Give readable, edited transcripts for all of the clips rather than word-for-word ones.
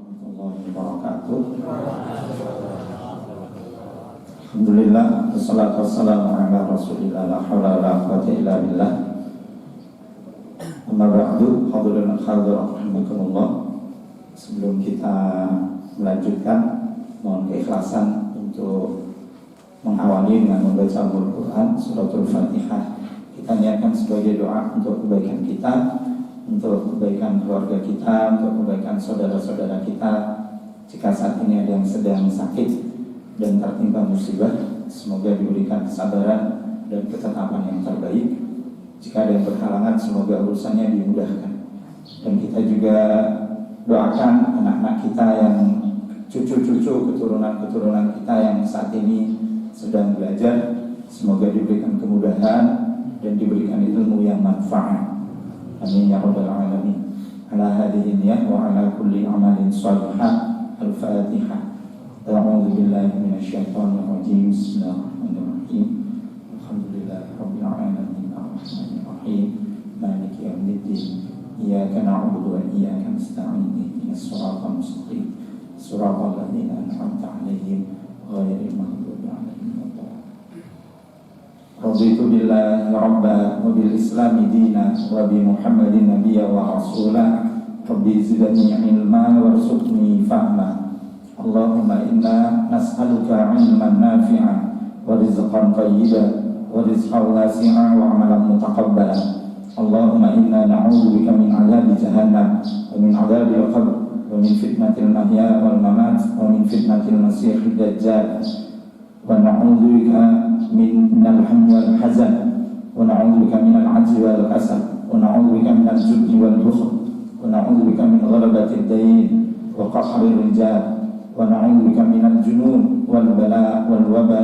warahmatullahi wabarakatuh. Alhamdulillah, wassalatu wassalamu ala rasulillah, la hawla wa la quwwata illa billah. Amma ba'du, hadirin hadirat rahimakumullah. Sebelum kita melanjutkan, mohon keikhlasan untuk mengawali dengan membaca Al-Quran, suratul Fatihah. Kita niatkan sebagai doa untuk kebaikan kita, untuk kebaikan keluarga kita, untuk kebaikan saudara-saudara kita. Jika saat ini ada yang sedang sakit dan tertimpa musibah, semoga diberikan kesabaran dan ketetapan yang terbaik. Jika ada yang berhalangan, semoga urusannya dimudahkan. Dan kita juga doakan anak-anak kita yang cucu-cucu, keturunan-keturunan kita yang saat ini sedang belajar, semoga diberikan kemudahan dan diberikan ilmu yang manfaat. Amin ya rabbal alamin. Ala hadhihi niyyah wa ala kulli amalin shalihah. Al-Fatihah. A'udzu billahi minasyaitonir rajim. Bismillahirrahmanirrahim. Alhamdulillahirabbil alamin. Arrahmanir rahim. Maliki yaumiddin. Iyyaka na'budu wa iyyaka nasta'in. Ihdinas siratal mustaqim. Siratal ladzina an'amta 'alaihim ghairil maghdubi 'alaihim waladdallin. Raditu billahi rabba wa bil islami dina wa bi Muhammadin nabiyya wa rasula. Rabbi zidni ilma warzuqni fahma. Allahumma inna nas'aluka ilman nafi'an wa rizqan tayyiban wa rizqan wasi'an wa amalan mutaqabbalan. Allahumma inna na'udzubika min 'adzabi jahannam wa min 'adzabil qabr wa min fitnatil mahya wal mamat wa min fitnatil masiihid dajjal wa na'udzubika minal hammi wal hazan wa na'udzubika minal 'ajzi wal kasal wa na'udzubika minal jubni wal bukhl wa na'udzubika min ghalabatid dayn wa qahrir rijal wa na'udzubika minal junun wal bala wal waba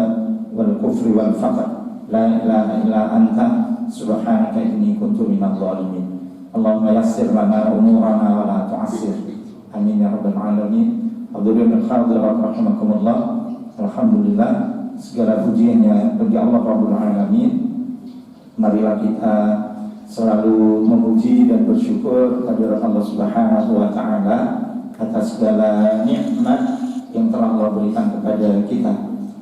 wal kufri wal faqr. La ilaha illa anta subhanaka inni kuntu minadh dhalimin. Allahumma yassir lana umurana wa la tu'assir. Amin ya rabbal alamin. Hadirin hadirat rahimakumullah. Alhamdulillah, segala pujiannya bagi Allah Rabbul Alamin. Marilah kita selalu memuji dan bersyukur kepada Allah Subhanahu wa Ta'ala atas segala nikmat yang telah Allah berikan kepada kita.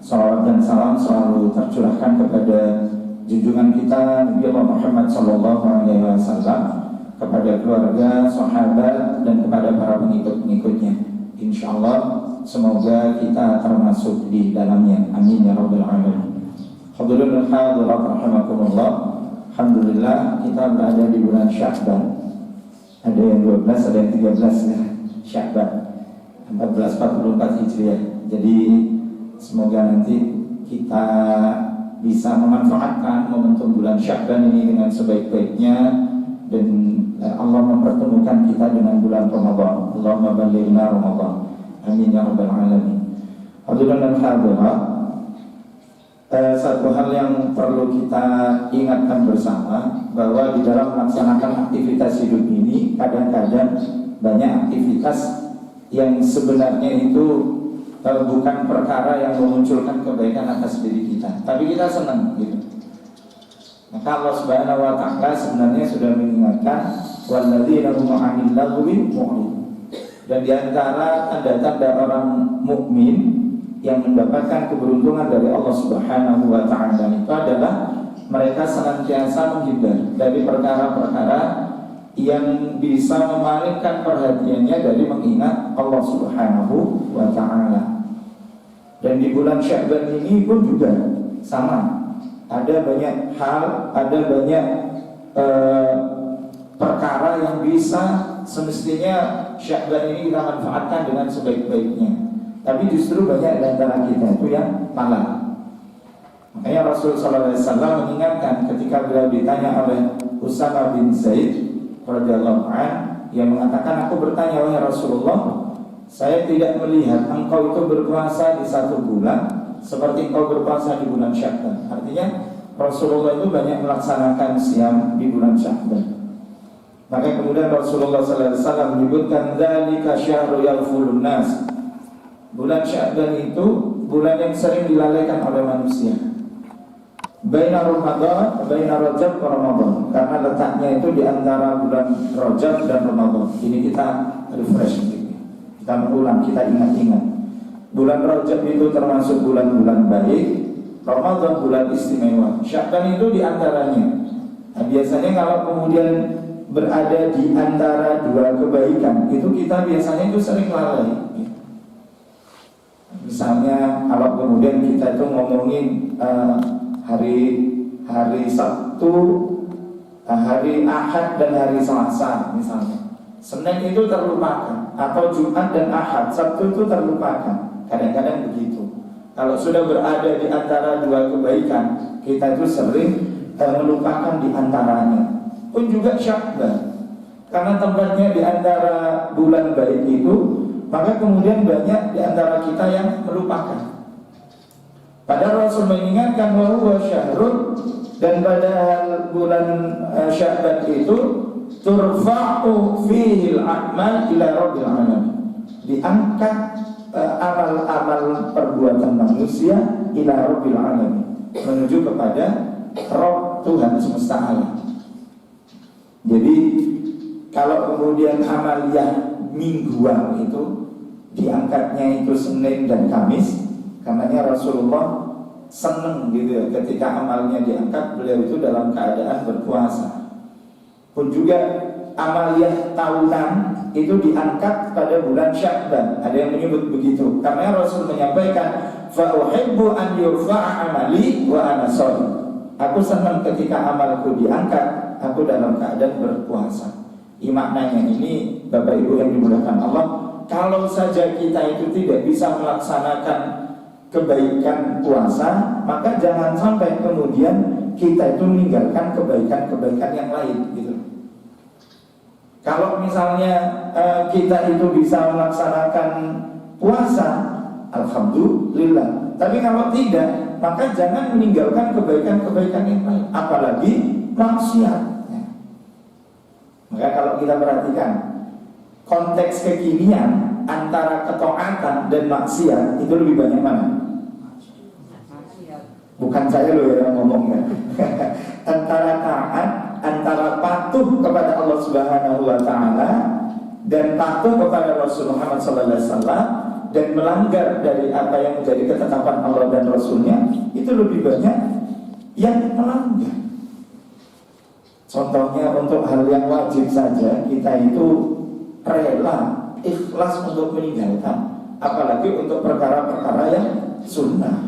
Salawat dan salam selalu tercurahkan kepada junjungan kita Nabi Allah Muhammad sallallahu alaihi wasallam, kepada keluarga, sahabat, dan kepada para pengikut-pengikutnya. Insyaallah semoga kita termasuk di dalamnya. Amin ya rabbal alamin. Hadirin hadirat rahimakumullah. Alhamdulillah kita berada di bulan Sya'ban. Ada yang 12, ada yang 13 ya. Sya'ban 1444 Hijriah. Jadi semoga nanti kita bisa memanfaatkan momentum bulan Sya'ban ini dengan sebaik-baiknya, dan Allah mempertemukan kita dengan bulan Ramadan. Allahumma ballighna Ramadan. Amin ya rabbal alamin. Hadirin dan hadirat, satu hal yang perlu kita ingatkan bersama, bahwa di dalam melaksanakan aktivitas hidup ini kadang-kadang banyak aktivitas yang sebenarnya itu bukan perkara yang memunculkan kebaikan atas diri kita, tapi kita senang gitu. Maka Allah Subhanahu wa Ta'ala sebenarnya sudah mengingatkan walladzina hum 'anil lagwi mu'ridun. Dan di antara tanda-tanda orang mukmin yang mendapatkan keberuntungan dari Allah Subhanahu wa Ta'ala itu adalah mereka senantiasa menghindar dari perkara-perkara yang bisa memalingkan perhatiannya dari mengingat Allah Subhanahu wa Ta'ala. Dan di bulan Sya'ban ini pun juga sama. Ada banyak hal, ada banyak perkara yang bisa semestinya Sya'ban ini kita manfaatkan dengan sebaik-baiknya. Tapi justru banyak di antara kita itu yang malah. Makanya Rasulullah SAW mengingatkan ketika beliau ditanya oleh Usama bin Zaid radhiyallahu anhu, yang mengatakan, aku bertanya, wahai Rasulullah, saya tidak melihat engkau itu berpuasa di satu bulan seperti engkau berpuasa di bulan Sya'ban. Artinya Rasulullah itu banyak melaksanakan siam di bulan Sya'ban. Maka kemudian Rasulullah SAW menyebutkan dzalika syahrul yaghfulun nas. Bulan Sya'ban itu bulan yang sering dilalaikan oleh manusia. Baina Ramadan, baina Rajab wa Ramadan, karena letaknya itu di antara bulan Rajab dan Ramadan. Ini kita refresh. Kita mengulang, kita ingat-ingat. Bulan Rajab itu termasuk bulan-bulan baik, Ramadan bulan istimewa, Sya'ban itu diantaranya. Nah, biasanya kalau kemudian berada di antara dua kebaikan, itu kita biasanya itu sering lalai. Misalnya kalau kemudian kita itu ngomongin hari Sabtu, hari Ahad dan hari Selasa misalnya, Senin itu terlupakan, atau Jumat dan Ahad, Sabtu itu terlupakan. Kadang-kadang begitu. Kalau sudah berada di antara dua kebaikan, kita itu sering melupakan di antaranya. Pun juga Sya'ban, karena tempatnya di antara bulan baik itu, maka kemudian banyak di antara kita yang melupakan. Padahal Rasul mengingatkan bahwa syahrul, dan pada bulan Sya'ban itu turfa'u fihil a'mal ila rabbil alamin, diangkat amal-amal perbuatan manusia ila rabbil alamin, menuju kepada Rabb Tuhan semesta alam. Jadi kalau kemudian amaliyah mingguan itu diangkatnya itu Senin dan Kamis, karenanya Rasulullah senang gitu ya ketika amalnya diangkat, beliau itu dalam keadaan berpuasa. Pun juga amaliyah tahunan itu diangkat pada bulan Sya'ban. Ada yang menyebut begitu karena Rasul menyampaikan, fa uhibbu an yurfa'a amali wa ana shaim. Aku senang ketika amalku diangkat, aku dalam keadaan berpuasa. Maknanya ini Bapak Ibu yang dimuliakan Allah, kalau saja kita itu tidak bisa melaksanakan kebaikan puasa, maka jangan sampai kemudian kita itu meninggalkan kebaikan-kebaikan yang lain gitu. Kalau misalnya kita itu bisa melaksanakan puasa, alhamdulillah. Tapi kalau tidak, maka jangan meninggalkan kebaikan-kebaikan yang lain, apalagi maksiat. Maka kalau kita perhatikan konteks kekinian antara ketaatan dan maksiat, itu lebih banyak mana? Bukan saya loh yang ngomongnya. Antara taat, antara patuh kepada Allah Subhanahu wa taala dan patuh kepada Rasul Muhammad sallallahu alaihi wasallam dan melanggar dari apa yang menjadi ketetapan Allah dan Rasulnya, itu lebih banyak yang melanggar. Contohnya untuk hal yang wajib saja kita itu rela, ikhlas untuk meninggalkan, apalagi untuk perkara-perkara yang sunnah.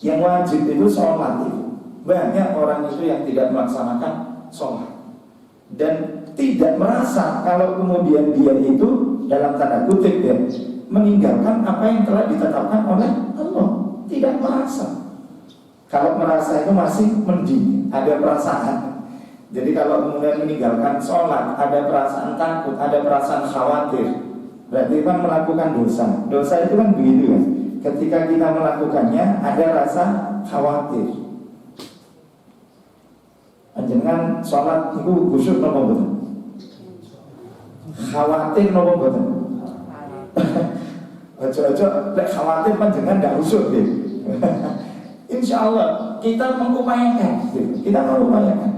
Yang wajib itu sholat itu. Banyak orang itu yang tidak melaksanakan sholat dan tidak merasa kalau kemudian dia itu dalam tanda kutip ya, meninggalkan apa yang telah ditetapkan oleh Allah. Tidak merasa. Kalau merasa itu masih mending, ada perasaan. Jadi kalau kemudian meninggalkan sholat, ada perasaan takut, ada perasaan khawatir, berarti kan melakukan dosa. Dosa itu kan begitu ya. Ketika kita melakukannya, ada rasa khawatir. Panjenengan sholat itu khusyuk nopo boten? Khawatir nopo boten? Ojo-ojo lek khawatir panjenengan ndak khusyuk deh. Insya Allah kita mengupayakan, kita mengupayakan.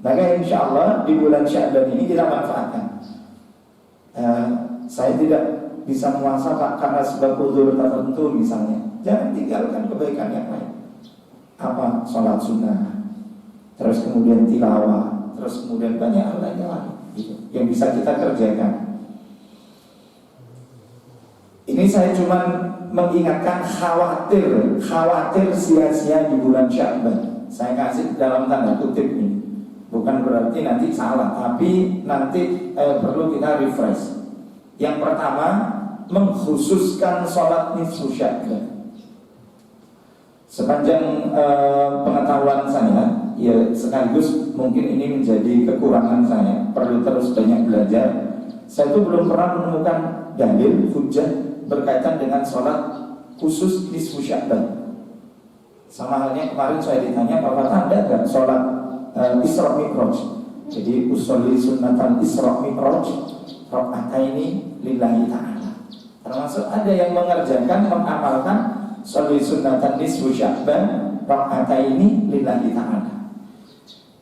Maka insya Allah di bulan Sya'ban ini kita manfaatkan. Saya tidak bisa puasa Pak karena sebab uzur tertentu misalnya, jangan tinggalkan kebaikan yang lain. Apa? Sholat sunnah, terus kemudian tilawah, terus kemudian banyak hal lain gitu, yang bisa kita kerjakan. Ini saya cuma mengingatkan khawatir sia-sia di bulan Sya'ban. Saya kasih dalam tanda kutip ini, bukan berarti nanti salah, tapi nanti perlu kita refresh. Yang pertama, mengkhususkan sholat nisfu Sya'ban. Sepanjang pengetahuan saya, ya sekaligus mungkin ini menjadi kekurangan saya, perlu terus banyak belajar. Saya itu belum pernah menemukan dalil hujjah berkaitan dengan sholat khusus nisfu Sya'ban. Sama halnya kemarin saya ditanya, Bapak ada nggak sholat Isra Mi'raj? Jadi usolli sunnatan Isra Mi'raj raka'ataini lillahi ta'ala. Termasuk ada yang mengerjakan, mengamalkan sholli sunnatan nisfu Sya'ban raka'ataini lillahi ta'ala.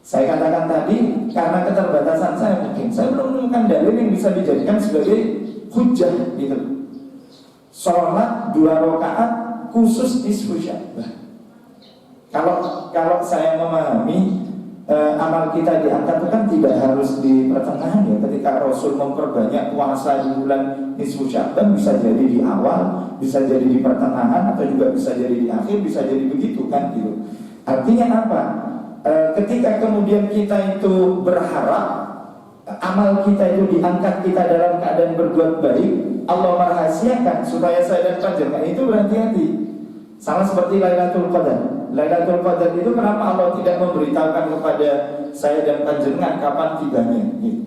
Saya katakan tadi karena keterbatasan saya, mungkin saya belum menemukan dalil yang bisa dijadikan sebagai hujjah gitu. Sholat 2 rakaat khusus nisfu Sya'ban. Kalau saya memahami amal kita diangkat itu kan tidak harus di pertengahan ya. Ketika Rasul memperbanyak puasa di bulan nisfu Sya'ban, bisa jadi di awal, bisa jadi di pertengahan, atau juga bisa jadi di akhir, bisa jadi begitu kan gitu. Artinya apa? Ketika kemudian kita itu berharap amal kita itu diangkat, kita dalam keadaan berbuat baik, Allah merahasiakan supaya saya dan panjenengan itu berhati-hati. Sama seperti Lailatul Qadar. Lailatul Qadar itu kenapa Allah tidak memberitahukan kepada saya dan panjenengan kapan tibanya? Gitu.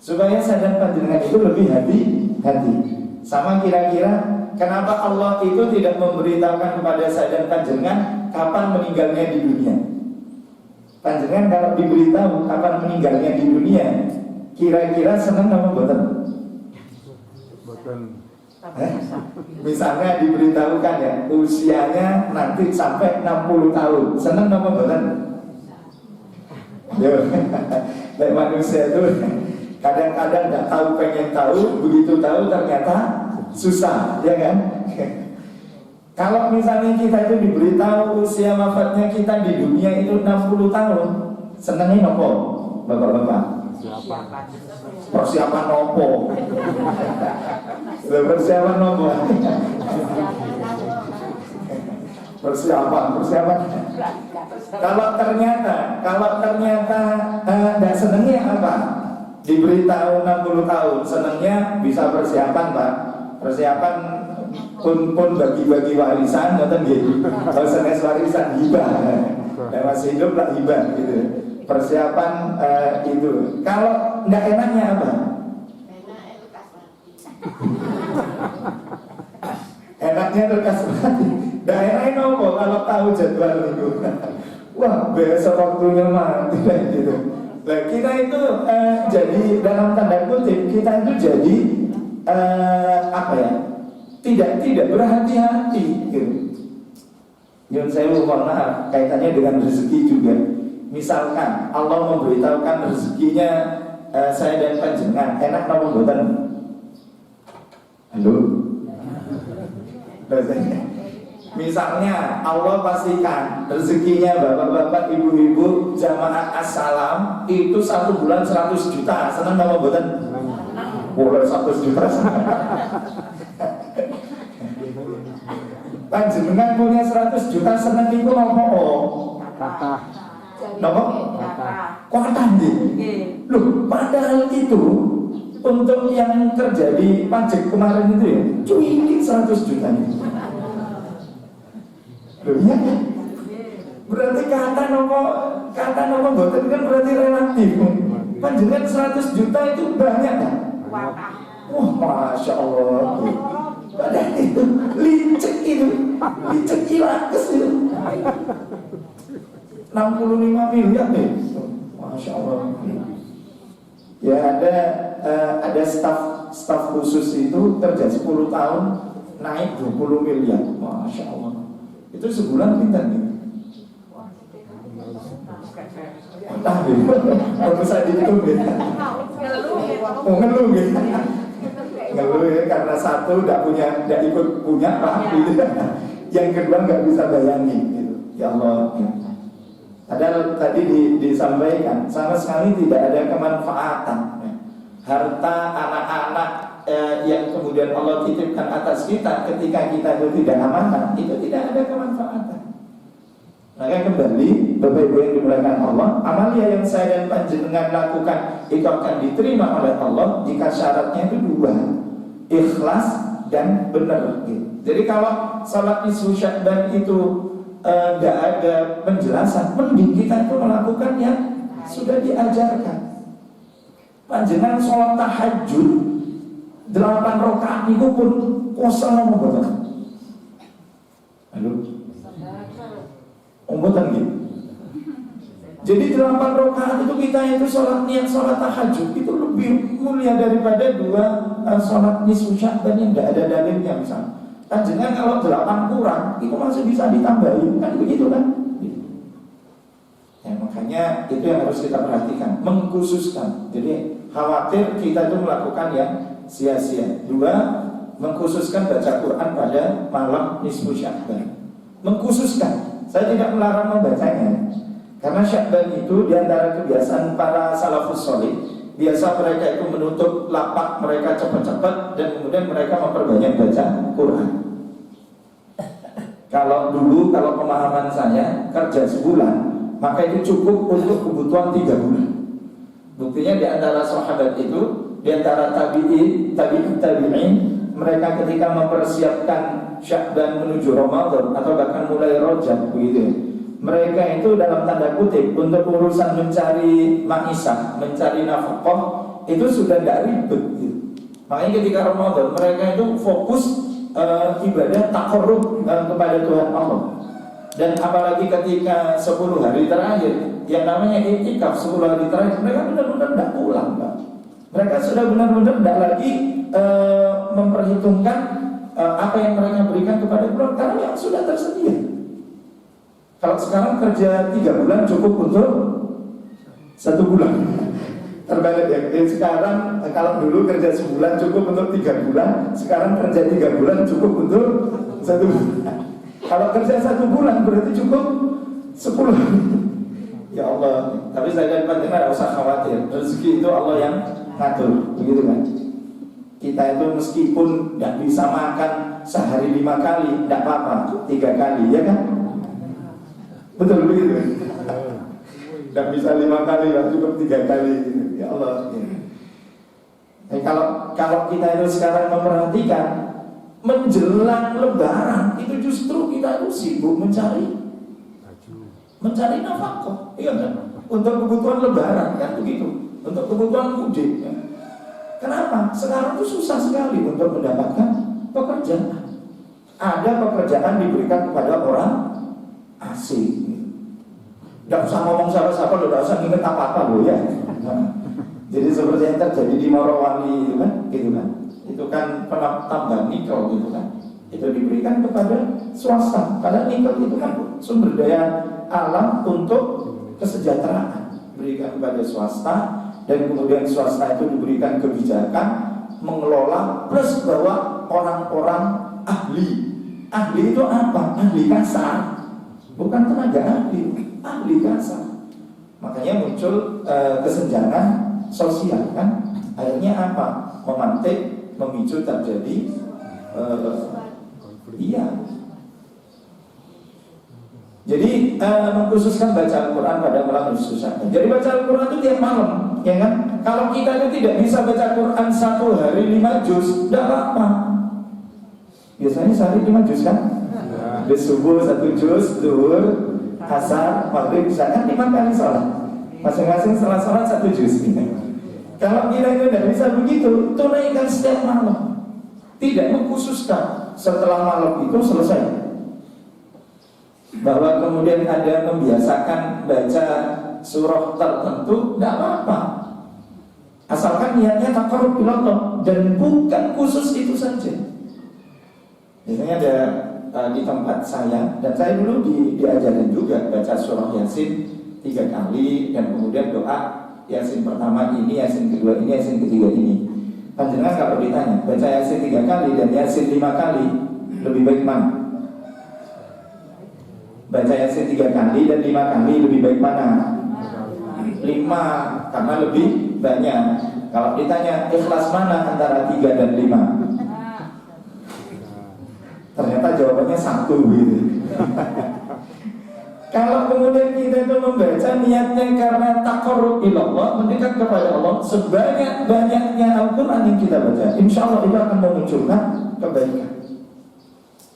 Supaya saya dan panjenengan itu lebih hati-hati. Sama kira-kira kenapa Allah itu tidak memberitahukan kepada saya dan panjenengan kapan meninggalnya di dunia? Panjenengan kalau diberitahu kapan meninggalnya di dunia, kira-kira senang apa boten? Boten. Misalnya diberitahukan ya usianya nanti sampai 60 tahun, senang apa boten? Yo, kayak manusia itu kadang-kadang nggak tahu, pengen tahu, begitu tahu ternyata susah, ya kan? Kalau misalnya kita itu diberitahu usia wafatnya kita di dunia itu 60 tahun, senengnya nopo, bapak-bapak? Persiapan nopo? Persiapan nopo? Persiapan. Kalau ternyata nggak senengnya apa? Diberitahu 60 tahun, senengnya bisa persiapan, Pak. Persiapan pun bagi-bagi warisan, nonton gitu. Kalau senes warisan hibah, dan masih hidup lah hibah gitu. Persiapan itu. Kalau nggak enaknya apa? Enaknya terkas mati. Nggak enaknya nopo kalau tahu jadwal itu. Wah, besok waktunya mati gitu. Nah, kita itu jadi dalam tanda kutip kita itu jadi apa ya? Tidak berhati-hati gitu. Yang saya mohon maaf kaitannya dengan rezeki juga. Misalkan Allah memberitahukan rezekinya saya dan panjenengan, enak napa mboten? Halo. Misalnya Allah pastikan rezekinya bapak-bapak, ibu-ibu, jamaah assalam itu 1 bulan 100 juta, senang napa mboten? Boleh 100 juta. Panjenengan punya 100 juta seneng niku nopo? Kata. Nopo? Kata nggih. Loh, padahal itu untuk yang kerja di pajak kemarin itu ya, cuy 100 juta nih. Loh iya kan? Berarti kata nopo boten kan berarti relatif. Panjenengan 100 juta itu banyak kan? Wah, Masya Allah. Padahal itu licik ilakes itu 65 miliar nih. Masya Allah. Ya ada staf khusus itu kerja 10 tahun naik 20 miliar. Masya Allah. Itu sebulan pintar nih. Entah gitu. Kalau saya dihitung gitu. Ngeluh gitu. Ngeluh ya karena satu tidak ikut punya Pak gitu. Yang kedua nggak bisa bayangin gitu. Ya Allah. Padahal tadi disampaikan sama sekali tidak ada kemanfaatan. Harta anak-anak yang kemudian Allah titipkan atas kita ketika kita itu tidak amanah, itu tidak ada kemanfaatan. Maka kembali Bapak Ibu yang dimuliakan Allah, amalia yang saya dan panjenengan lakukan itu akan diterima oleh Allah jika syaratnya itu 2, ikhlas dan benar. Jadi kalau salat nisfu Sya'ban itu tidak ada penjelasan, mending kita itu melakukan yang sudah diajarkan. Panjenengan sholat tahajud 8 rakaat itu pun kosong mboten. Halo. Mboten gitu. Jadi 8 rakaat itu kita itu niat sholat tahajud itu lebih mulia daripada 2 sholat nisfu Sya'ban yang tidak ada dalilnya misalnya. Panjenengan kalau 8 kurang itu masih bisa ditambahin, kan begitu kan? Ya, makanya itu yang harus kita perhatikan, mengkhususkan. Jadi khawatir kita itu melakukan yang sia-sia. Dua, mengkhususkan baca Quran pada malam nisfu Sya'ban. Mengkhususkan, saya tidak melarang membacanya, karena Sya'ban itu diantara kebiasaan para salafus sholih. Biasa mereka itu menutup lapak mereka cepat-cepat dan kemudian mereka memperbanyak baca Quran. Kalau dulu, kalau pemahaman saya kerja sebulan, maka itu cukup untuk kebutuhan 3 bulan. Buktinya di antara sahabat itu, di antara tabi'in, mereka ketika mempersiapkan Sya'ban menuju Ramadan atau bahkan mulai Rajab begitu, mereka itu dalam tanda kutip untuk urusan mencari maisha, mencari nafkah itu sudah tidak ribet gitu. Makanya ketika Ramadan mereka itu fokus ibadah taqarrub kepada Tuhan Allah. Dan apalagi ketika 10 hari terakhir yang namanya iktikaf 10 hari terakhir, mereka benar-benar tidak pulang, Pak. Mereka sudah benar-benar tidak lagi memperhitungkan apa yang mereka berikan kepada Tuhan, karena yang sudah tersedia. Kalau sekarang kerja 3 bulan cukup untuk 1 bulan. Terbalik ya. Jadi sekarang kalau dulu kerja sebulan cukup untuk 3 bulan, sekarang kerja 3 bulan cukup untuk 1 bulan. Kalau kerja 1 bulan berarti cukup 10. Ya Allah. Tapi saya dan panjenengan tidak usah khawatir. Rezeki itu Allah yang ngatur, begitu kan? Kita itu meskipun tidak bisa makan sehari 5 kali, tidak apa-apa, 3 kali, ya kan? Betul begitu kan? Tidak bisa 5 kali, cukup 3 kali gitu. Ya Allah ya. Kalau kita itu sekarang memperhatikan menjelang Lebaran itu justru kita itu sibuk mencari nafkah, iya kan? Untuk kebutuhan Lebaran kan begitu, untuk kebutuhan mudik ya. Kenapa? Sekarang itu susah sekali untuk mendapatkan pekerjaan. Ada pekerjaan diberikan kepada orang asing. Tidak usah ngomong siapa-siapa, tidak usah ingat apa-apa loh ya. Jadi seperti yang terjadi di Morowali itu kan, gitu kan. Itu kan tambang nikel gitu kan. Itu diberikan kepada swasta. Karena nikel itu kan sumber daya alam untuk kesejahteraan. Berikan kepada swasta dan kemudian swasta itu diberikan kebijakan mengelola plus bahwa orang-orang ahli. Ahli itu apa? Ahli kasar. Bukan tenaga ahli kasar. Makanya muncul kesenjangan sosial kan. Akhirnya apa? Memantik, memicu terjadi iya. Jadi mengkhususkan baca Al-Quran pada malam susah. Jadi baca Al-Quran itu tiap malam, ya kan? Kalau kita itu tidak bisa baca Quran 1 hari 5 juz, tidak apa-apa. Biasanya sehari 5 juz kan? Di subuh 1 juz, zuhur, asar, maghrib, misalkan 5 kali sholat. Masing-masing setelah sholat 1 juz. Kalau kita itu tidak bisa begitu, tunaikan setiap malam. Tidak mengkhususkan setelah malam itu selesai. Bahwa kemudian ada membiasakan baca surah tertentu, tidak apa-apa. Asalkan niatnya taqarrub ilallah dan bukan khusus itu saja. Biasanya ada di tempat saya, dan saya dulu diajarin juga baca surah Yasin 3 kali dan kemudian doa Yasin pertama ini, Yasin kedua ini, Yasin ketiga ini. Panjenengan kalau ditanya baca Yasin 3 kali dan Yasin 5 kali lebih baik mana? Baca Yasin 3 kali dan 5 kali lebih baik mana? 5, karena lebih banyak. Kalau ditanya ikhlas mana antara 3 dan 5? Ternyata jawabannya 1 gitu. Kalau kemudian kita itu membaca niatnya karena taqarrub ilallah, mendekat kepada Allah, sebanyak-banyaknya Al-Quran yang kita baca, insya Allah itu akan memunculkan kebaikan.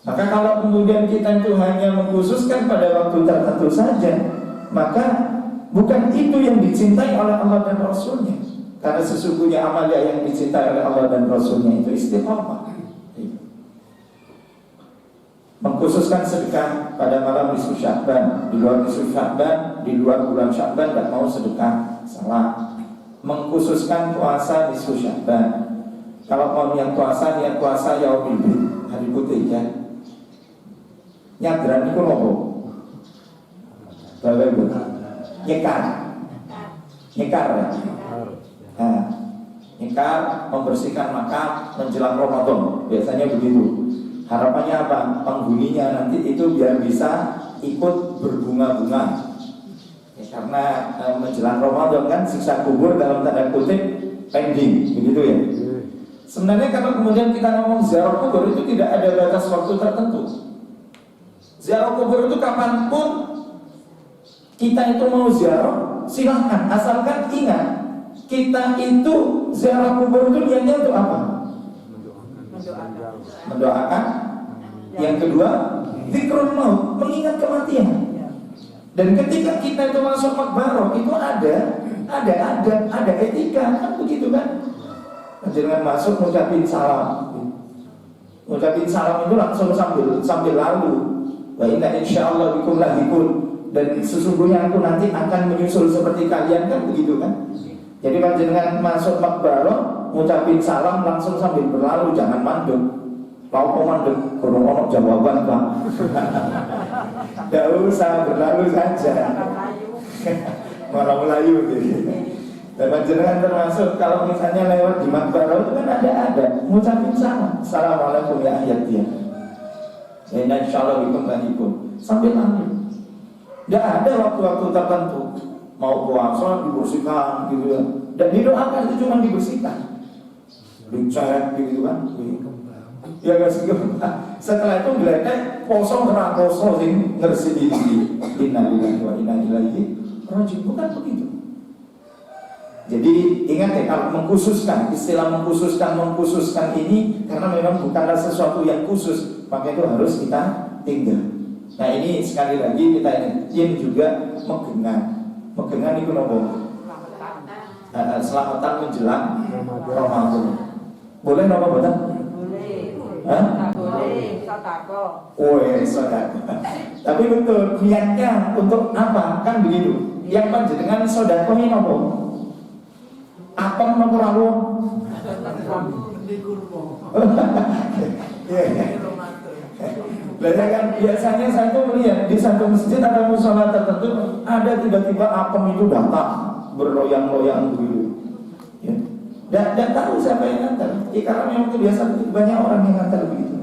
Maka kalau kemudian kita itu hanya mengkhususkan pada waktu tertentu saja, maka bukan itu yang dicintai oleh Allah dan Rasulnya. Karena sesungguhnya amalia yang dicintai oleh Allah dan Rasulnya itu istiqamah. Mengkhususkan sedekah pada malam nisfu Sya'ban, di luar nisfu Sya'ban, di luar bulan Sya'ban tidak mau sedekah, salah. Mengkhususkan puasa nisfu Sya'ban. Kalau mau niat puasa yaumul bid, hari putih ya. Nyadran itu apa? Bapak Ibu, nyekar ya. Nah, melingkar, membersihkan makam menjelang Ramadan. Biasanya begitu. Harapannya apa? Penghuninya nanti itu biar bisa ikut berbunga-bunga. Ya, karena menjelang Ramadan kan siksa kubur dalam tanda kutip pending, begitu ya. Sebenarnya kalau kemudian kita ngomong ziarah kubur itu tidak ada batas waktu tertentu. Ziarah kubur itu kapanpun kita itu mau ziarah, silahkan, asalkan ingat kita itu ziarah kubur itu niatnya untuk apa? Mendoakan. Yang kedua, zikrul maut, mengingat kematian. Dan ketika kita itu masuk makbarah itu ada etika, kan begitu kan? Jangan masuk ngucapin salam. Ngucapin salam itu langsung sambil lalu. Wa inna insyaallah bikum lahikun, dan sesungguhnya aku nanti akan menyusul seperti kalian, kan begitu kan? Jadi panjenengan masuk makbarah ngucapin salam langsung sambil berlalu, jangan mandek. Mau mandek, kurang ono jawaban Pak. Tidak usah, berlalu saja. Malah melayu gitu. Dan panjenengan termasuk kalau misalnya lewat di makbarah itu kan ada ngucapin salam. Assalamualaikum ya ayat dia. Ya insyaallah bikum lahikun. Sambil lalu. Tidak ada waktu-waktu tertentu. Mau puasa dibersihkan gitu ya. Dan didoakan itu cuma dibersihkan. Dicek gitu kan. Ya gak sih. Setelah itu geletek poso ngerakoso sing ngersi diri. Innalillahi wa inna ilaihi raji'un. Bukan begitu. Jadi ingat ya, kalau mengkhususkan, istilah mengkhususkan ini karena memang bukanlah sesuatu yang khusus, maka itu harus kita tinggal. Nah ini sekali lagi kita ingin juga megengan itu nopo. Selamatan menjelang Ramadan. Boleh nopo betul? Boleh, sedekah. Oh ya, sedekah. Tapi betul, niatnya untuk apa? Kan begitu. Yang panjenengan sedekah ini nopo? Apa nopo rawon? Biasanya saya tuh melihat di satu masjid ada musola tertentu, ada tiba-tiba apem itu datang berloyang-loyang begitu. Dan tahu siapa yang ngantar. Karena memang kebiasaan banyak orang yang ngantar begitu.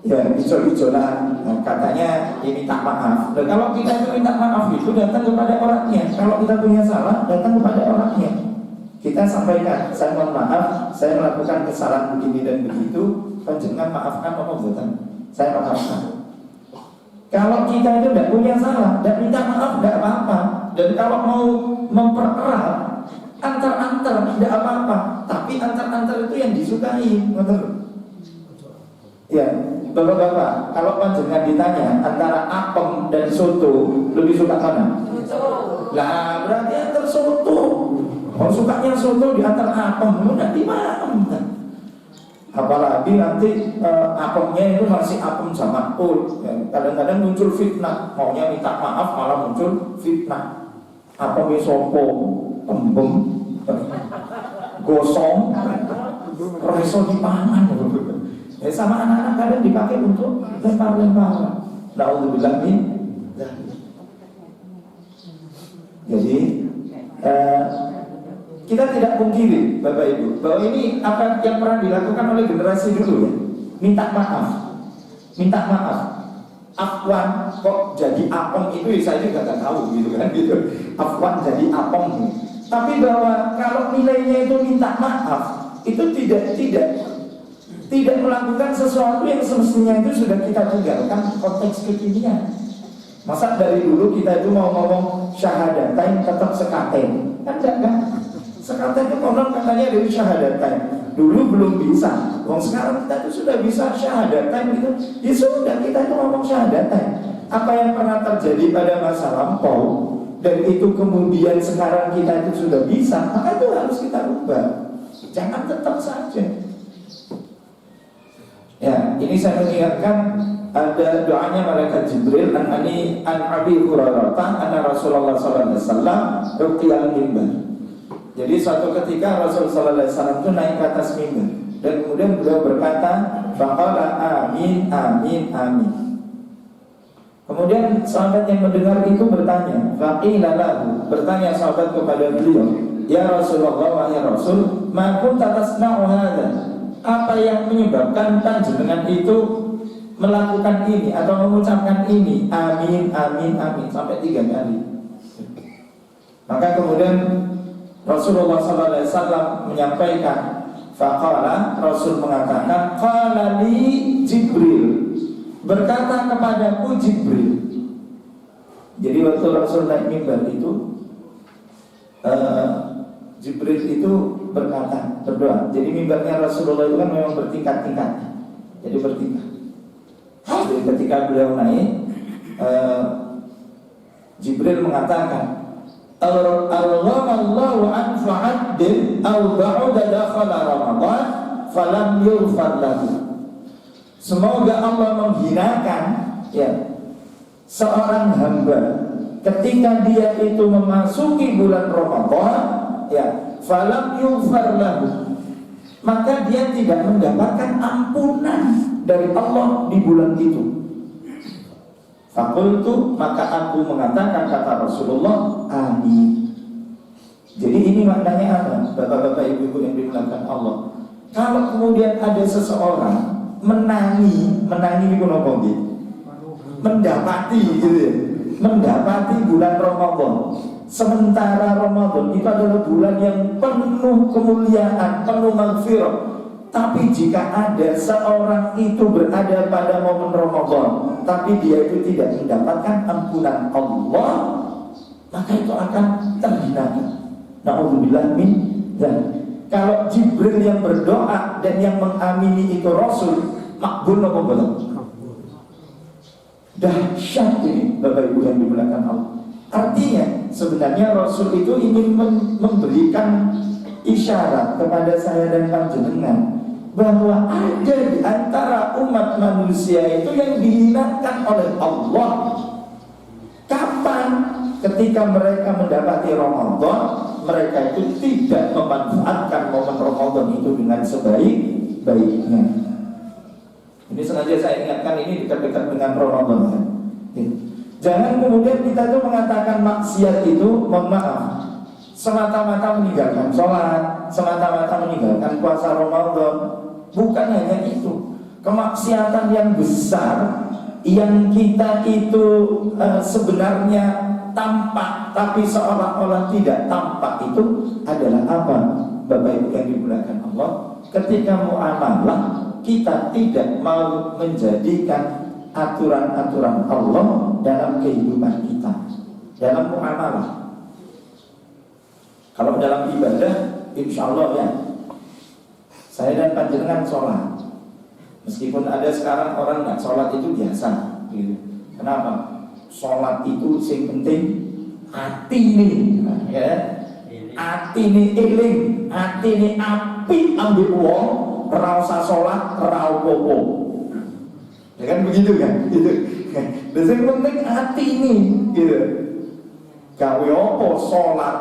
Ya, ijol-ijolan. Nah, katanya ya minta maaf. Dan kalau kita itu minta maaf itu datang kepada orangnya. Kalau kita punya salah, datang kepada orangnya. Kita sampaikan, saya mohon maaf, saya melakukan kesalahan begini dan begitu. Panjenengan maafkan apa buatan? Saya maafkan. Kalau kita itu tidak punya salah dan minta maaf tidak apa-apa. Dan kalau mau mempererat antar-antar tidak apa-apa, tapi antar-antar itu yang disukai, betul? Ya, bapak-bapak, kalau panjenengan ditanya antara apem dan soto, lebih suka mana? Soto. Lah, berarti antar soto. Kalau sukanya soto di antar apem, nanti maem. Apalagi nanti apemnya itu masih apem zaman old. Kadang-kadang muncul fitnah, maunya minta maaf malah muncul fitnah. Apemnya sopo, tembem, gosong, reso dipangan. Ya, sama anak-anak kadang dipakai untuk lempar-lempar. Na'udzubillah min. Jadi kita tidak pungkiri Bapak Ibu bahwa ini apa yang pernah dilakukan oleh generasi dulu ya. Minta maaf. Afwan kok jadi apem itu saya juga nggak tahu gitu kan gitu. Afwan jadi apem. Tapi bahwa kalau nilainya itu minta maaf itu tidak melakukan sesuatu yang semestinya itu sudah kita tinggalkan konteks kekinian. Masa dari dulu kita itu mau ngomong syahadatain tetap sekaten, kan enggak kan? Sekaten itu konon katanya dari syahadatain. Dulu belum bisa. Sekarang kita itu sudah bisa syahadatain gitu. Ya sudah kita itu ngomong syahadatain. Apa yang pernah terjadi pada masa lampau dan itu kemudian sekarang kita itu sudah bisa, maka itu harus kita ubah. Jangan tetap saja. Ya, ini saya mengingatkan ada doanya malaikat Jibril an Abi Hurairah anna Rasulullah sallallahu alaihi wasallam ruqyal mimbar. Jadi suatu ketika Rasulullah sallallahu alaihi wasallam itu naik ke atas mimbar dan kemudian beliau berkata, faqala amin amin amin. Kemudian sahabat yang mendengar itu bertanya, faqila lahu, bertanya sahabat kepada beliau, ya Rasulullah wa ya Rasul, ma kunta tasna'u hadza, apa yang menyebabkan panjenengan itu melakukan ini atau mengucapkan ini, amin, amin, amin, sampai 3 kali. Maka kemudian Rasulullah SAW menyampaikan, faqala, Rasul mengatakan, qala li Jibril, berkata kepadaku Jibril. Jadi waktu Rasul naik mimbar itu, Jibril itu berkata, berdoa. Jadi mimbarnya Rasulullah itu kan memang bertingkat-tingkat. Jadi bertingkat. Jadi ketika beliau naik, Jibril mengatakan, Allahu an fa'addin aw ba'da dakhala Ramadan falam yughfar lahu. Semoga Allah menghinakan ya seorang hamba ketika dia itu memasuki bulan Ramadan, ya, falam yughfar lahu, maka dia tidak mendapatkan ampunan dari Allah di bulan itu. Fakultu, maka aku mengatakan, kata Rasulullah, amin. Jadi ini maknanya apa? Bapak-bapak, ibu-ibu yang dimuliakan Allah, kalau kemudian ada seseorang menangi itu nopo, mendapati gitu ya, mendapati bulan Ramadan, sementara Ramadan itu adalah bulan yang penuh kemuliaan, penuh maghfirah. Tapi jika ada seorang itu berada pada momen Ramadan, tapi dia itu tidak mendapatkan ampunan Allah, maka itu akan terhinakan. Na'udzubillah min dzalik. Kalau Jibril yang berdoa dan yang mengamini itu Rasul, makbul apa belum? Dahsyat ini Bapak Ibu yang dimuliakan Allah. Artinya sebenarnya Rasul itu ingin memberikan isyarat kepada saya dan panjenengan bahwa ada di antara umat manusia itu yang dihinakan oleh Allah. Kapan? Ketika mereka mendapati Ramadan, mereka itu tidak memanfaatkan momen Ramadan itu dengan sebaik-baiknya. Ini sengaja saya ingatkan, ini dekat-dekat dengan Ramadan kan? Jangan kemudian kita tuh mengatakan maksiat itu, mohon maaf, semata-mata meninggalkan sholat, semata-mata meninggalkan puasa Ramadan. Bukan hanya itu, kemaksiatan yang besar yang kita itu sebenarnya tampak tapi seolah-olah tidak tampak itu adalah apa? Bapak Ibu yang dimuliakan Allah, ketika muamalah kita tidak mau menjadikan aturan-aturan Allah dalam kehidupan kita, dalam muamalah. Kalau dalam ibadah, insya Allah ya, saya dan panjenengan sholat. Meskipun ada sekarang orang nggak sholat itu biasa, gitu. Kenapa? Sholat itu sing penting hati nih, ya. Hati nih eling, hati nih api ambil uang, rasa sholat, raupopo. Ya kan begitu kan? Gitu. Dan yang penting hati ini, gitu. Gawe opo sholat,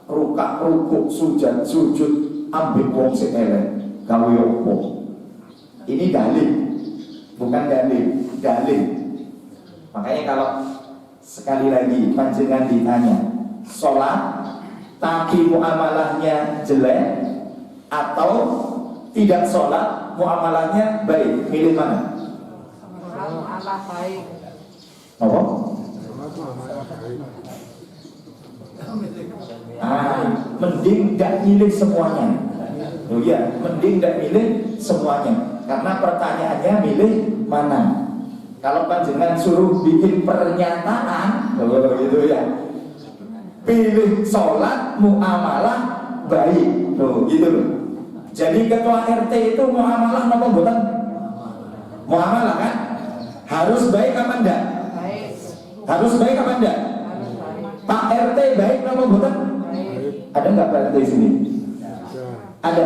rukuk, sujud, ambil uang si elek. Gawe opo. Ini dalil, bukan dalil. Makanya kalau sekali lagi panjenengan ditanya sholat tapi muamalahnya jelek atau tidak sholat muamalahnya baik, milih mana? Muamalah baik. Apa? Mending gak milih semuanya. Oh iya, mending gak milih semuanya. Karena pertanyaannya milih mana? Kalau panjenengan suruh bikin pernyataan, gitu ya, pilih sholat muamalah baik, tuh gitu loh. Jadi ketua RT itu muamalah apa bukan? Muamalah kan? Harus baik apa enggak? Baik. Harus baik apa enggak? Harus baik. Pak RT baik apa bukan? Baik. Ada enggak Pak RT di sini? Ada.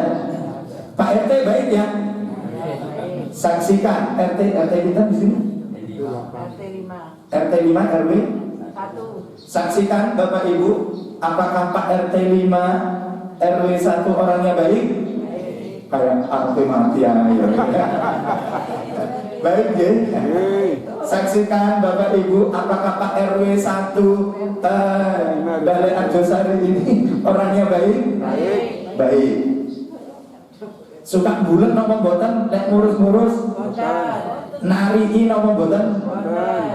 Pak RT baik ya? Saksikan RT kita di sini. RT 5. RT 5 RW 1. Saksikan Bapak Ibu, apakah Pak RT 5 RW 1 orangnya baik? Kayak RT mati ya. Baik ya. Saksikan Bapak Ibu apakah Pak RW 1 Balai Arjosari ini orangnya baik? Baik. Suka bulet napa mboten nek ngurus-ngurus? Nari napa mboten?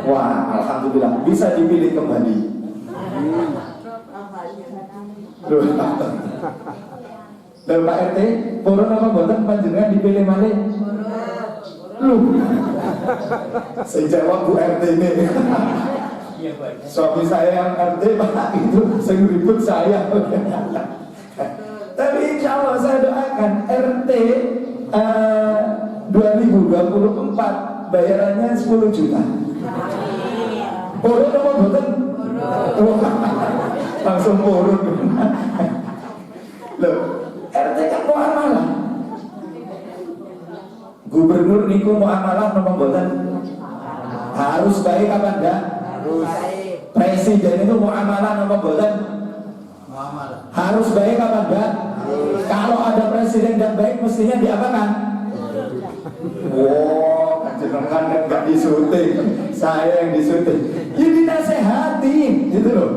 Wah, alhamdulillah bisa dipilih kembali. Loh, Pak RT, purun napa mboten panjenengan dipilih malih? Loh. Saya jawab Bu RT ini. Suami saya yang RT Pak itu sing ribut saya. Tapi insya Allah saya doakan RT 2024 bayarannya 10 juta. Purun apa mboten? Langsung purun. Loh, RT kan mau amalah. Gubernur niku mau amalah napa mboten? Harus baik apa enggak? Harus. Presiden itu mau amalah napa mboten? Harus baik apa enggak? Kalau ada presiden yang baik mestinya diapakan? Oh, jenengan enggak disuntik, saya yang disuntik. Ya dinasehatin, gitu loh.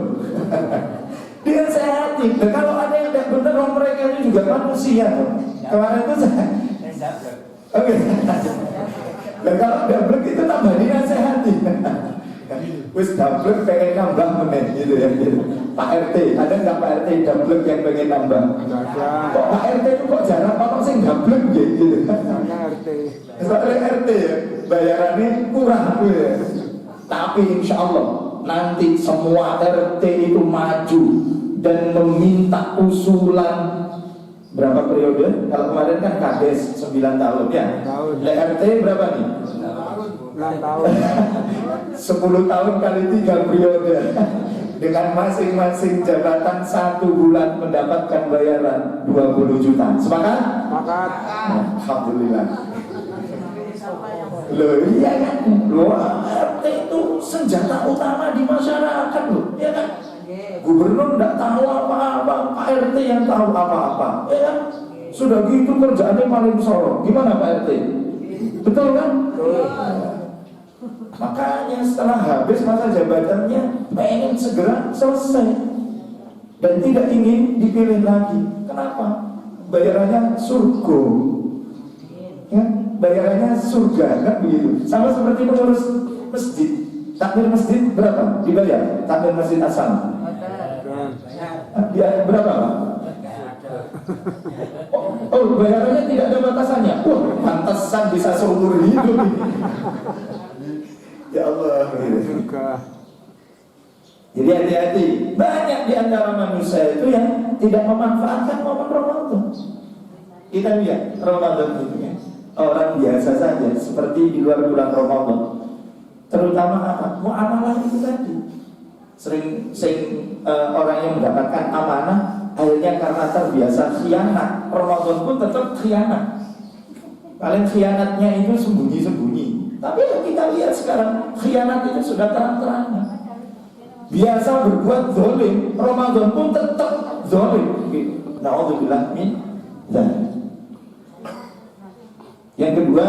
Dinasehatin. Nah, kalau ada yang tidak benar, mereka ini juga manusia. Kemarin itu saya. Oke. Dan kalau double itu tambah dinasehatin. Wis double pengen nambah meneh gitu ya gitu. Pak RT, ada nggak Pak RT double yang pengen nambah? Kok Pak RT itu kok jarang orang sing double gitu. Soalnya RT ya, bayarannya kurang gitu ya. Tapi insya Allah nanti semua RT itu maju dan meminta usulan. Berapa periode? Kalau kemarin kan Kades 9 tahun ya. RT berapa nih? 6 tahun. 10 tahun kali 3 periode. Dengan masing-masing jabatan 1 bulan mendapatkan bayaran 20 juta. Sepakat? Sepakat. Alhamdulillah. Loh iya kan? Loh RT itu senjata utama di masyarakat loh. Iya kan? Gubernur tidak tahu apa-apa, Pak RT yang tahu apa-apa, ya kan? Sudah gitu kerjaannya paling sorot. Gimana Pak RT? Betul kan? Betul. Makanya setelah habis masa jabatannya pengen segera selesai dan tidak ingin dipilih lagi. Kenapa? Bayarannya surga, ya? Bayarannya surga, kan begitu? Sama seperti pengurus masjid. Takmir masjid berapa? Dibayar? Takmir masjid asal. Ya, berapa Pak? Oh, bayarannya tidak ada batasannya. Pantesan bisa seumur hidup ini. Ya Allah. Jadi hati-hati. Banyak di antara manusia itu yang tidak memanfaatkan momen Ramadan. Kita lihat Ramadan itu ya, orang biasa saja seperti di luar bulan Ramadan. Terutama apa? Muamalah itu tadi. Sering orang yang mendapatkan amanah akhirnya karena terbiasa khianat, Ramadan pun tetap khianat. Paling khianatnya itu sembunyi-sembunyi. Tapi kita lihat sekarang khianat itu sudah terang-terangan. Biasa berbuat zalim, Ramadan pun tetap zalim. Na'udzubillah min dzalik. Yang kedua,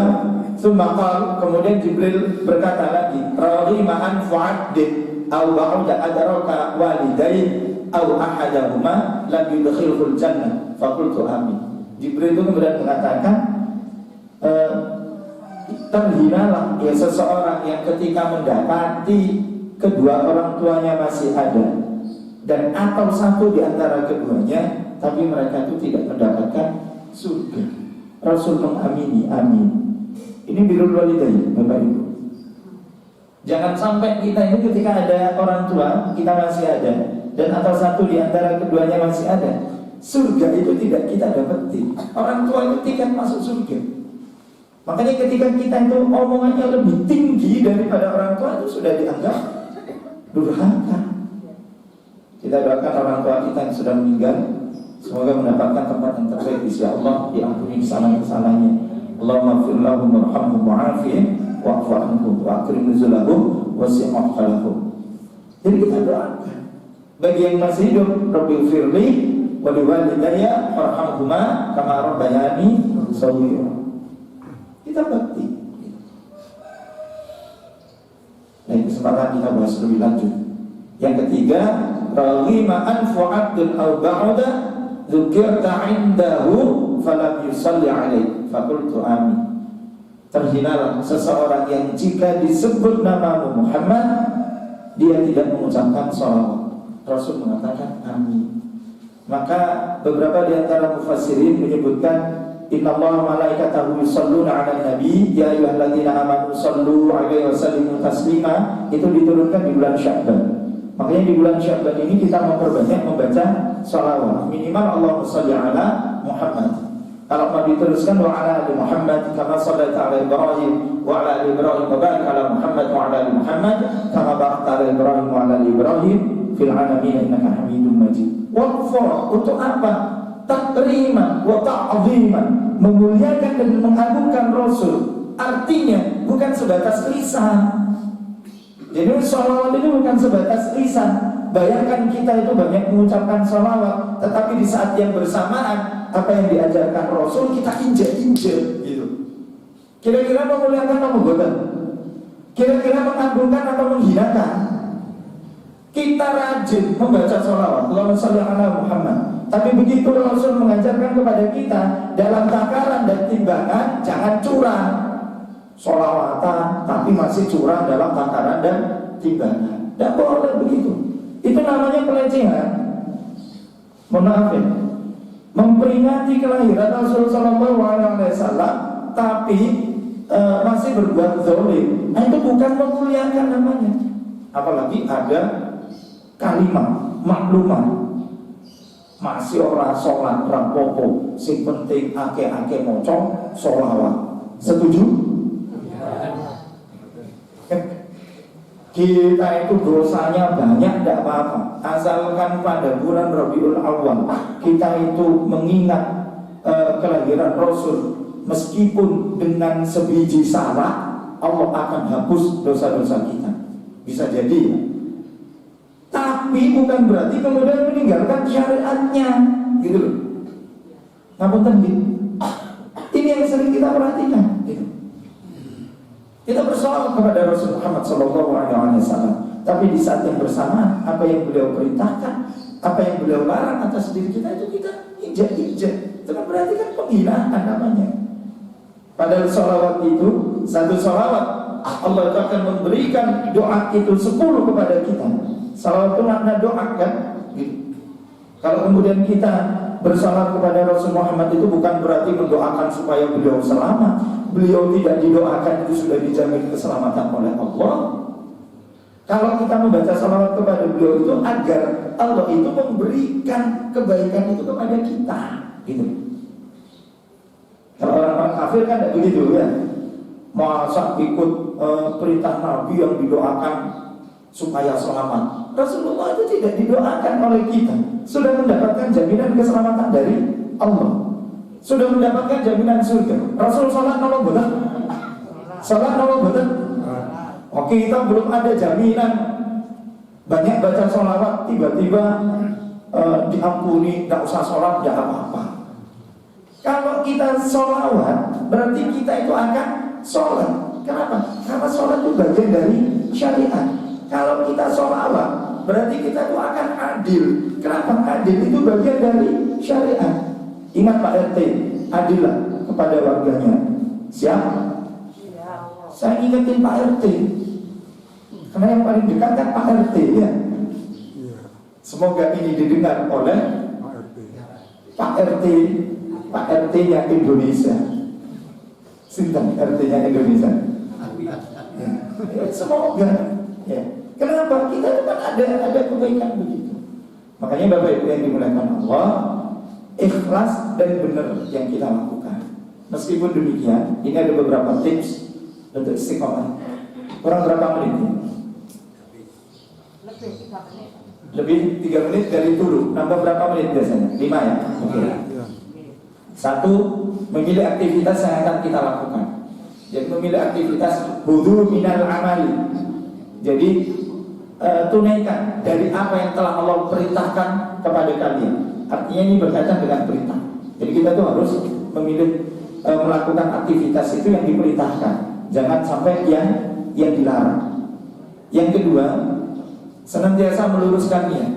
sumakal kemudian Jibril berkata lagi, radhi ma'an fu'addin aw ba'uda adraka walidain aw ahadahuma lam yudkhilhul jannah faqultu amin. Jibril itu kemudian mengatakan terhinalah ya seseorang yang ketika mendapati kedua orang tuanya masih ada dan atau satu di antara keduanya tapi mereka itu tidak mendapatkan surga. Rasul mengamini, amin. Ini birrul walidain, Bapak Ibu. Jangan sampai kita ini ketika ada orang tua, kita masih ada, dan atau satu di antara keduanya masih ada, surga itu tidak kita dapati. Orang tua itu tiket masuk surga. Makanya ketika kita itu omongannya lebih tinggi daripada orang tua itu sudah dianggap durhaka. Kita doakan orang tua kita yang sudah meninggal, semoga mendapatkan tempat yang terbaik di sisi Allah, diampuni kesalahan-kesalahannya. Allahumma fir lahum warhamhum wa'afihim wa'fu anhum wa akrim nuzulahum wasi' mahfalahum. Jadi kita doakan bagi yang masih hidup, Rabbil firli wa liwalidayya warhamhuma kama rabbayani shaghira. Kita bakti. Lain kesempatan kita bahas lebih lanjut. Yang ketiga, raghima anfu 'abdun aw ba'da dzukirta 'indahu falam yusalli 'alaihi faqultu amin. Terhinalah seseorang yang jika disebut namamu Muhammad dia tidak mengucapkan shalawat. Rasul mengatakan amin. Maka beberapa di antara mufassirin menyebutkan innallaha malaikatahu yusholluna 'alan nabi ya ayyuhalladzina amanu shallu 'alaihi wa sallimu taslima. Itu diturunkan di bulan Sya'ban. Makanya di bulan Sya'ban ini kita memperbanyak membaca shalawat. Minimal Allahumma shalli 'ala Muhammad. Kalau mau diteruskan wa 'ala ali Muhammad kama shallaita 'ala Ibrahim wa 'ala ali Ibrahim wa barik 'ala Muhammad wa 'ala ali Muhammad kama barakta 'ala Ibrahim wa 'ala ali Ibrahim fil 'alamin innaka Hamidum Majid. Waqfa untuk apa? Takriman wa ta'ziman, memuliakan dan mengagungkan Rasul. Artinya bukan sebatas lisan. Jadi sholawat itu bukan sebatas lisan. Bayangkan kita itu banyak mengucapkan sholawat, tetapi di saat yang bersamaan apa yang diajarkan Rasul kita injak-injak gitu. Kira-kira memuliakan atau bukan? Kira-kira mengagungkan atau menghinakan? Kita rajin membaca sholawat, Allahumma sholli ala Muhammad. Tapi begitu Rasul mengajarkan kepada kita dalam takaran dan timbangan jangan curang. Sholawatan tapi masih curang dalam takaran dan timbangan. Tidak boleh begitu. Itu namanya pelecehan. Mohon maaf ya. Memperingati kelahiran Rasulullah SAW tapi masih berbuat zalim. Nah, itu bukan memuliakan namanya. Apalagi ada kalimat maklumah masih orang sholat rapopo, sing penting ake-ake mocong sholawat. Setuju? Kita itu dosanya banyak, tidak apa-apa. Asalkan pada bulan Rabiul Awwal kita itu mengingat kelahiran Rasul, meskipun dengan sebiji salah, Allah akan hapus dosa-dosa kita. Bisa jadi ya. Tapi bukan berarti kemudian meninggalkan syariatnya, gitu loh. Ngapunten gitu. Ini yang sering kita perhatikan, gitu. Kita bersoal kepada Rasul Muhammad SAW, tapi di saat yang bersamaan apa yang beliau perintahkan, apa yang beliau larang atas diri kita itu kita injak-injak. Itu kan berarti kan penghinaan namanya. Padahal sholawat itu satu sholawat Allah itu akan memberikan doa itu 10 kepada kita. Sholawat itu makna doa kan? Gitu. Kalau kemudian kita bersalat kepada Rasul Muhammad itu bukan berarti mendoakan supaya beliau selamat. Beliau tidak didoakan itu sudah dijamin keselamatan oleh Allah. Kalau kita membaca salawat kepada beliau itu agar Allah itu memberikan kebaikan itu kepada kita, gitu. Kalau orang-orang kafir kan tidak begitu ya. Masa ikut perintah Nabi yang didoakan supaya selamat. Rasulullah itu tidak didoakan oleh kita. Sudah mendapatkan jaminan keselamatan dari Allah. Sudah mendapatkan jaminan surga. Rasul salat nama betul. Salat nama betul. Oke, kita belum ada jaminan. Banyak baca sholawat, tiba-tiba diampuni, tidak usah sholat, tidak apa-apa. Kalau kita sholawat, berarti kita itu akan sholat. Kenapa? Karena sholat itu bagian dari syariat. Kalau kita sholawat, berarti kita itu akan adil. Kenapa? Adil itu bagian dari syariat. Ingat Pak RT, adillah kepada warganya. Siap? Saya ingetin Pak RT, karena yang paling dekat kan Pak RT ya. Semoga ini didengar oleh Pak RT, Pak RT-nya Indonesia. Sinten RT-nya Indonesia? Ya, semoga. Ya. Kenapa? Kita kan ada kebaikan begitu. Makanya Bapak Ibu yang dimuliakan Allah, ikhlas dan benar yang kita lakukan. Meskipun demikian, ini ada beberapa tips untuk istiqomah. Kurang berapa menit? Lebih 3 menit dari turun. Nambah berapa menit biasanya? 5 ya? Oke. Satu, memilih aktivitas yang akan kita lakukan. Jadi memilih aktivitas budu minal amali. Jadi tunaikan dari apa yang telah Allah perintahkan kepada kalian. Artinya ini berkaitan dengan perintah. Jadi kita tuh harus memilih melakukan aktivitas itu yang diperintahkan. Jangan sampai yang dilarang. Yang kedua, senantiasa meluruskan niat.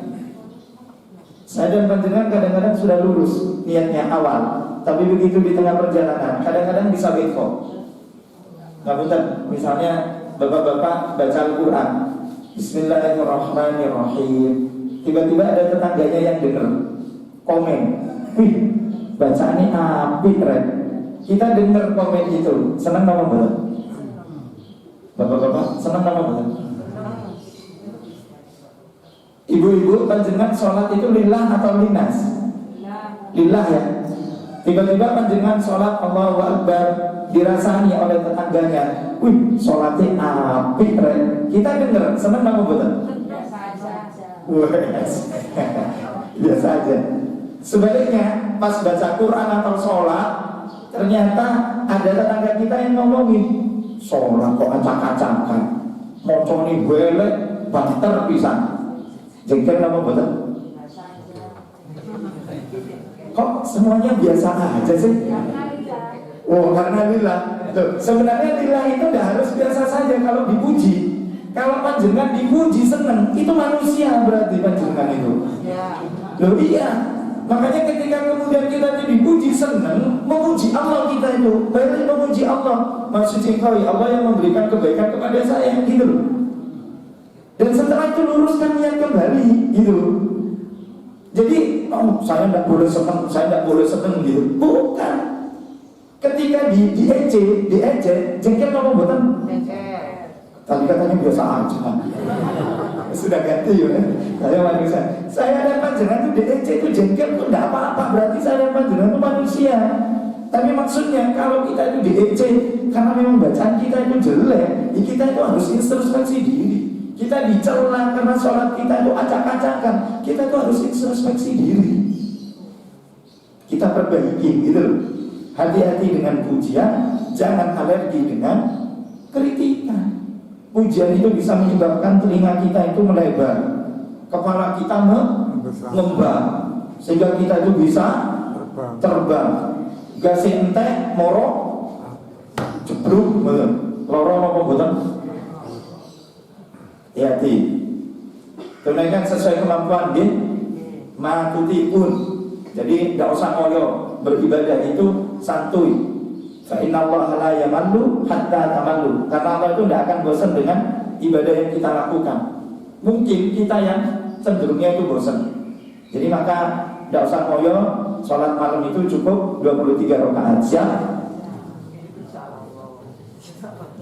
Saya dan panjenengan kadang-kadang sudah lurus niatnya awal, tapi begitu di tengah perjalanan kadang-kadang bisa beko. Ngapunten, misalnya bapak-bapak baca Al-Quran, Bismillahirrahmanirrahim, tiba-tiba ada tetangganya yang dengar, komen, wih, bacaannya apik Ren. Kita dengar komen itu, senang nama banget. Bapak-bapak senang nama banget. Ibu-ibu, panjenengan sholat itu lillah atau linas? Lillah ya. Tiba-tiba panjenengan sholat Allahu Akbar, dirasani oleh tetangganya, wih, sholatnya apik Ren. Kita dengar, senang nama banget. Biasa aja. Sebaliknya pas baca Quran atau sholat, ternyata ada tetangga kita yang ngomongin, sholat kok acak-acakan, moconi belek, banter pisan. Jengkel nama betul. Kok semuanya biasa aja sih? Oh, karena lillah. Tuh, sebenarnya lillah itu udah harus biasa saja kalau dipuji. Kalau panjenengan dipuji seneng, itu manusia berarti panjenengan itu. Loh iya. Makanya ketika kemudian kita dipuji senang, memuji Allah kita itu, baik memuji Allah. Maksudnya kau Allah yang memberikan kebaikan kepada saya, gitu loh. Dan setelah itu luruskan niat kembali, gitu. Jadi, oh, saya tidak boleh senang, saya tidak boleh senang, gitu. Bukan. Ketika diejek, jengkel apa buatan? Tadi katanya biasa aja. Sudah ganti ya. Saya manusia. Saya dan panjenengan itu diejek itu jengkel itu tidak apa-apa. Berarti saya dan panjenengan itu manusia. Tapi maksudnya kalau kita itu diejek karena memang bacaan kita itu jelek, ya kita itu harus introspeksi diri. Kita dicela karena sholat kita itu acak-acakan, kita itu harus introspeksi diri. Kita perbaiki, gitu loh. Hati-hati dengan pujian, jangan alergi dengan kritikan. Pujian itu bisa menyebabkan telinga kita itu melebar, kepala kita mengembang, sehingga kita itu bisa terbang. Gasi entek, moro, jebruk, lorong apa boten. Hati-hati. Tunaikan sesuai kemampuan, gitu. Matuti pun. Jadi tidak usah ngoyo, beribadah itu santuy. Fa innallaha la yamallu hatta tamallu. Karena Allah itu tidak akan bosan dengan ibadah yang kita lakukan. Mungkin kita yang cenderungnya itu bosan. Jadi maka tidak usah ngoyo, sholat malam itu cukup 23 rakaat. Siap?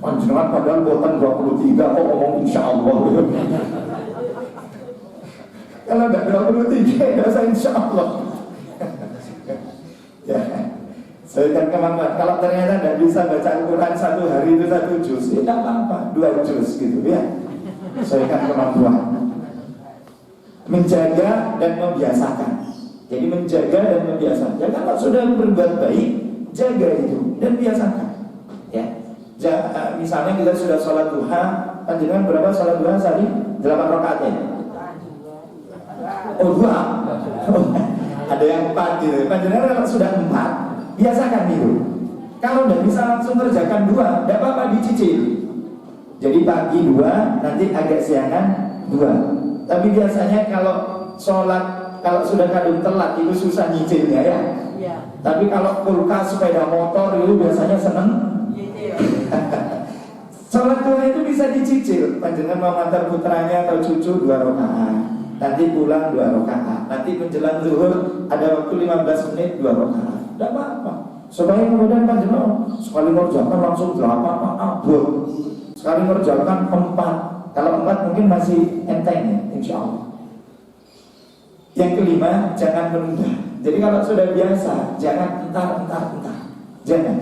Panjenengan padahal boten 23 kok ngomong insyaallah. Kalau tidak 23 tidak usah insyaallah. Ya. Sesuaikan kemampuan. Kalau ternyata tidak bisa baca Al-Quran satu hari itu 1 juz, ya tidak apa-apa, 2 juz gitu ya. Sesuaikan kemampuan. Menjaga dan membiasakan. Jadi menjaga dan membiasakan. Ya kalau sudah berbuat baik, jaga itu dan biasakan. Ya. Misalnya kita sudah sholat duha, panjenengan berapa sholat duha sehari? 8 rakaat ya? Oh 2. Ada yang 4 gitu. Panjenengan kalau sudah 4, biasakan itu. Kalau tidak bisa langsung kerjakan 2, tidak apa-apa, dicicil. Jadi pagi 2, nanti agak siangan 2. Tapi biasanya kalau sholat, kalau sudah kadung telat itu susah nyicilnya ya. Tapi kalau kulkas, sepeda motor itu biasanya seneng. Sholat duha itu bisa dicicil. Panjenengan mau antar putranya atau cucu 2 rakaat, nanti pulang 2 rakaat, nanti menjelang zuhur ada waktu 15 menit 2 rakaat. Tidak apa-apa. Supaya kemudian panjenengan sekali mengerjakan langsung 8 abad, sekali mengerjakan 4. Kalau 4 mungkin masih enteng ya, insya Allah. Yang kelima, jangan menunda. Jadi kalau sudah biasa, jangan entar. Jangan,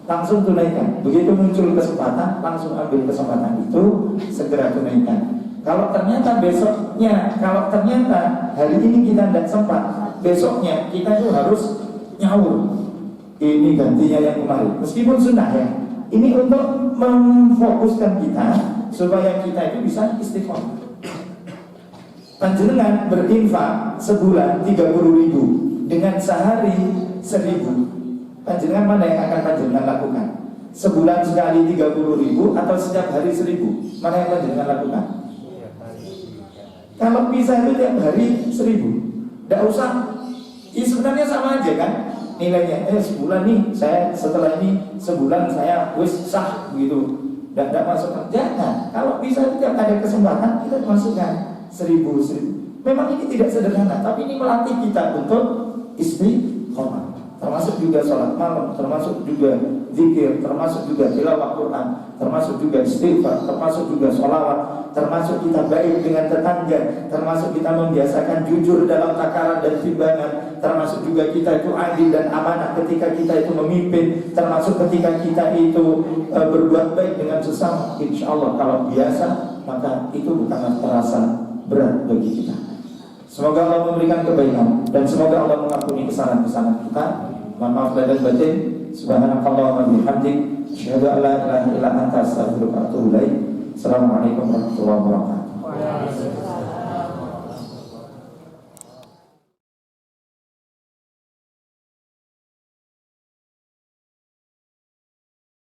langsung tunaikan. Begitu muncul kesempatan, langsung ambil kesempatan itu, segera tunaikan. Kalau ternyata besoknya, kalau ternyata hari ini kita tidak sempat, besoknya kita itu harus nyaur. Ini gantinya yang kemarin, meskipun sunnah ya. Ini untuk memfokuskan kita supaya kita itu bisa istiqomah. Panjenengan berinfak sebulan 30.000, dengan sehari 1.000. Panjenengan mana yang akan panjenengan lakukan? Sebulan sekali 30.000 atau setiap hari 1.000? Mana yang panjenengan lakukan? Kalau bisa itu tiap hari 1000, tidak usah. Sebenarnya sama aja kan nilainya. Sebulan nih saya, setelah ini sebulan saya wis sah gitu. Tidak masuk. Jangan. Kalau bisa itu tiap ada kesempatan kita masukkan 1000. Memang ini tidak sederhana, tapi ini melatih kita untuk istiqomah. Termasuk juga sholat malam, termasuk juga zikir, termasuk juga tilawah Quran, termasuk juga istighfar, termasuk juga sholawat, termasuk kita baik dengan tetangga, termasuk kita membiasakan jujur dalam takaran dan timbangan, termasuk juga kita itu adil dan amanah ketika kita itu memimpin, termasuk ketika kita itu berbuat baik dengan sesama. Insya Allah kalau biasa, maka itu bukanlah terasa berat bagi kita. Semoga Allah memberikan kebaikan dan semoga Allah mengampuni kesalahan-kesalahan kita. Mohon maaf lahir dan batin. Subhanakallahumma wa bihamdik, asyhadu an la ilaha illa anta, astaghfiruka wa atubu ilaik. Assalamualaikum warahmatullahi wabarakatuh. Waalaikumsalam.